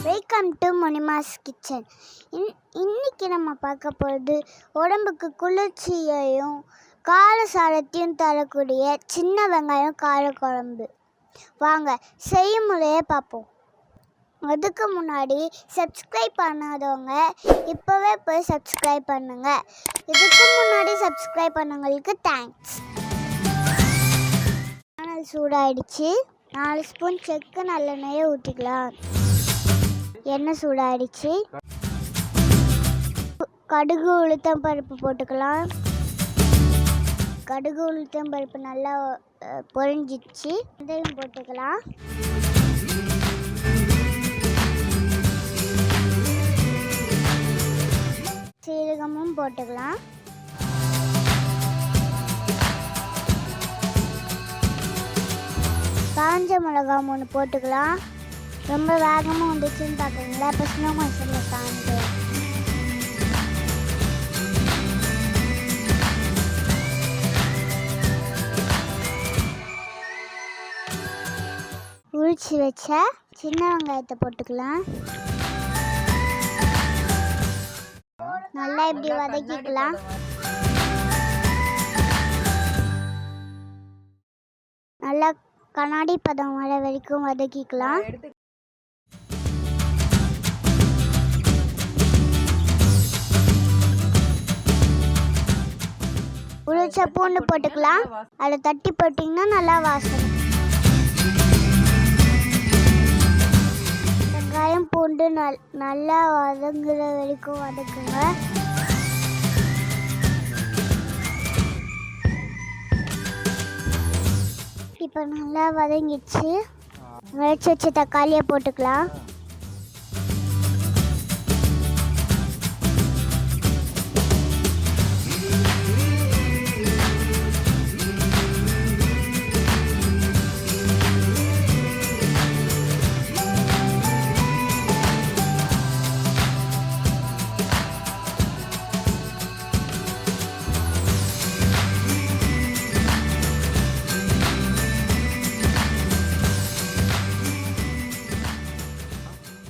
Welcome to முனிமாஸ் kitchen. இன்னைக்கு நம்ம பார்க்க போகிறது உடம்புக்கு குளிர்ச்சியையும் காரசாரத்தையும் தரக்கூடிய சின்ன வெங்காயம் கார குழம்பு. வாங்க செய்முறையை பார்ப்போம். அதுக்கு முன்னாடி சப்ஸ்கிரைப் பண்ணாதவங்க இப்போவே போய் சப்ஸ்கிரைப் பண்ணுங்கள். இதுக்கு முன்னாடி சப்ஸ்கிரைப் பண்ணவங்களுக்கு தேங்க்ஸ். சேனல் சூடாயிடுச்சு. 4 ஸ்பூன் செக்கு நல்லெண்ணெயை ஊற்றிக்கலாம். எண்ணெய் சூடாயிடுச்சு. கடுகு உளுத்தம் பருப்பு போட்டுக்கலாம். கடுகு உளுத்தம் பருப்பு நல்லா பொரிஞ்சிடுச்சு. வெந்தயம் போட்டுக்கலாம். சீரகமும் போட்டுக்கலாம். காஞ்ச மிளகா 3 போட்டுக்கலாம். ரொம்ப வேகமாக வந்துச்சுன்னு பார்க்குறீங்களா? இப்போ ஸ்லோ மோஷனில் காஞ்சு உரிச்சு வச்ச சின்ன வெங்காயத்தை போட்டுக்கலாம். நல்லா இப்படி வதக்கிக்கலாம். நல்லா கண்ணாடி பதம் வர வரைக்கும் வதக்கிக்கலாம். உரிச்ச பூண்டு போட்டுக்கலாம். அதை தட்டி போட்டிங்கன்னா நல்லா வாசனை. வெங்காயம் பூண்டு நல்லா வதங்குற வரைக்கும் வதக்குங்க. இப்போ நல்லா வதங்கிடுச்சு. உரிச்சு வச்ச தக்காளியை போட்டுக்கலாம்.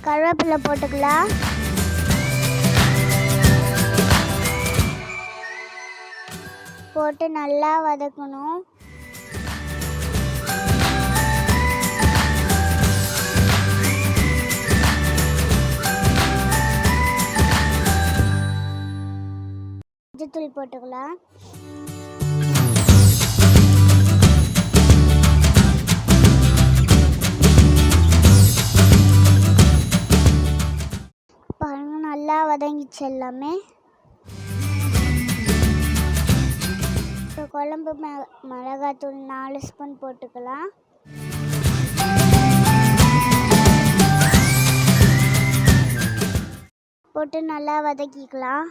கருவேப்பிலை போட்டுக்கலாம். போட்டு நல்லா வதக்கணும். மஞ்சள்தூள் போட்டுக்கலாம். பாருங்க நல்லா வதங்கிச்சு எல்லாமே. இப்போ குழம்பு மிளகாத்தூள் 4 ஸ்பூன் போட்டுக்கலாம். போட்டு நல்லா வதக்கிக்கலாம்.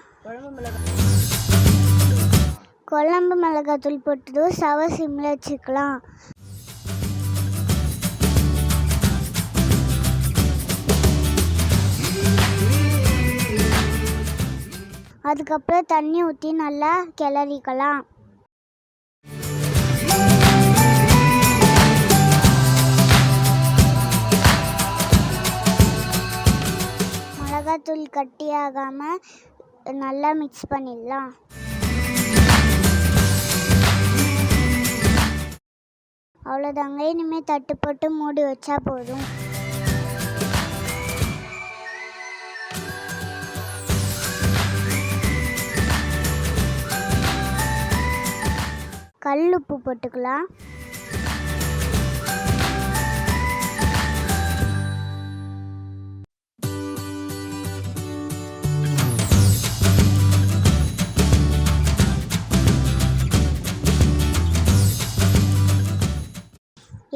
குழம்பு மிளகாத்தூள் போட்டு சவ சிம்மில் வச்சுக்கலாம். அதுக்கப்புறம் தண்ணி ஊற்றி நல்லா கிளறிக்கலாம். மிளகாத்தூள் கட்டியாகாமல் நல்லா மிக்ஸ் பண்ணிடலாம். அவ்வளோதாங்க. இனிமேல் தட்டு போட்டு மூடி வச்சா போதும். கல் உப்பு போட்டுக்கலாம்.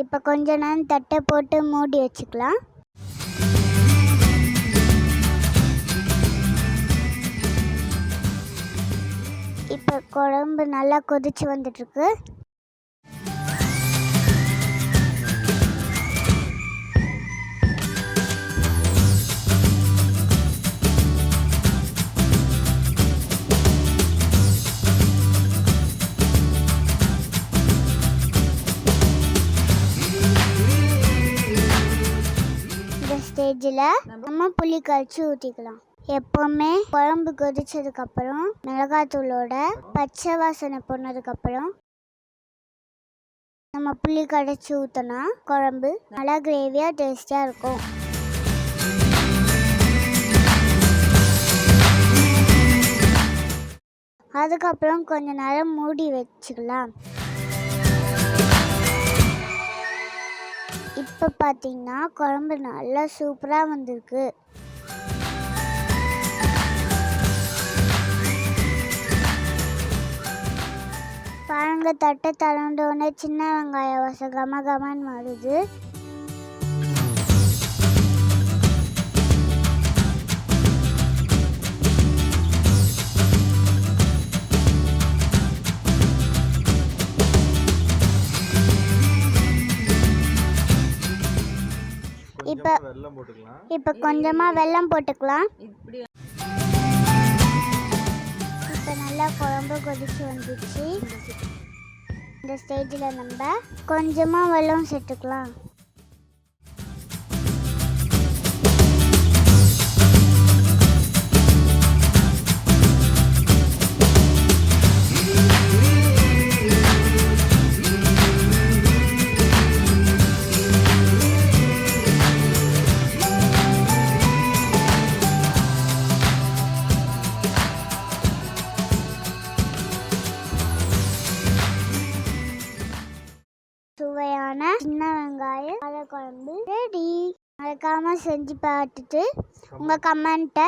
இப்போ கொஞ்ச நேரம் தட்டை போட்டு மூடி வச்சுக்கலாம். இப்போ குழம்பு நல்லா கொதிச்சு வந்துட்டுருக்கு. ஸ்டேஜில் நம்ம புளி கரைச்சி ஊற்றிக்கலாம். எப்போவுமே குழம்பு கொதிச்சதுக்கப்புறம் மிளகாத்தூளோட பச்சை வாசனை போனதுக்கப்புறம் நம்ம புளி கரைச்சி ஊற்றினா குழம்பு நல்லா கிரேவியாக டேஸ்டியாக இருக்கும். அதுக்கப்புறம் கொஞ்ச நேரம் மூடி வச்சுக்கலாம். இப்போ பார்த்தீங்கன்னா குழம்பு நல்லா சூப்பராக வந்திருக்கு. பாருங்க, தட்டை திறந்தோடனே சின்ன வெங்காய வாசம் கமன்னு வருது. இப்போ கொஞ்சமாக வெல்லம் போட்டுக்கலாம். இப்போ நல்லா குழம்பு கொதிச்சு வந்துச்சு. இந்த ஸ்டேஜில் நம்ம கொஞ்சமாக வெல்லம் சேர்த்துக்கலாம். சுவையான சின்ன வெங்காய கார குழம்பு ரெடி. மறக்காம செஞ்சு பார்த்துட்டு உங்க கமெண்ட்டை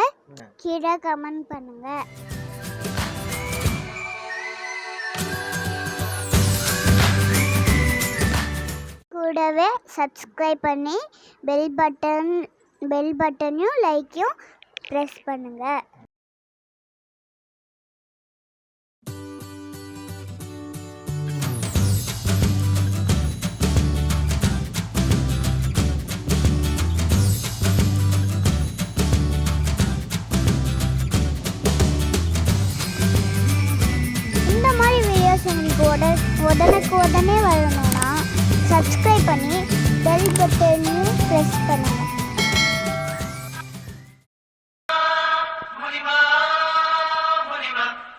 கீழே கமெண்ட் பண்ணுங்க. கூடவே சப்ஸ்கிரைப் பண்ணி பெல் பட்டனையும் லைக்கையும் ப்ரெஸ் பண்ணுங்க. உங்களுக்கு உடனே வரணும்னா சப்ஸ்கிரைப் பண்ணி பெல் பட்டனையும் ப்ரெஸ் பண்ணுங்கள்.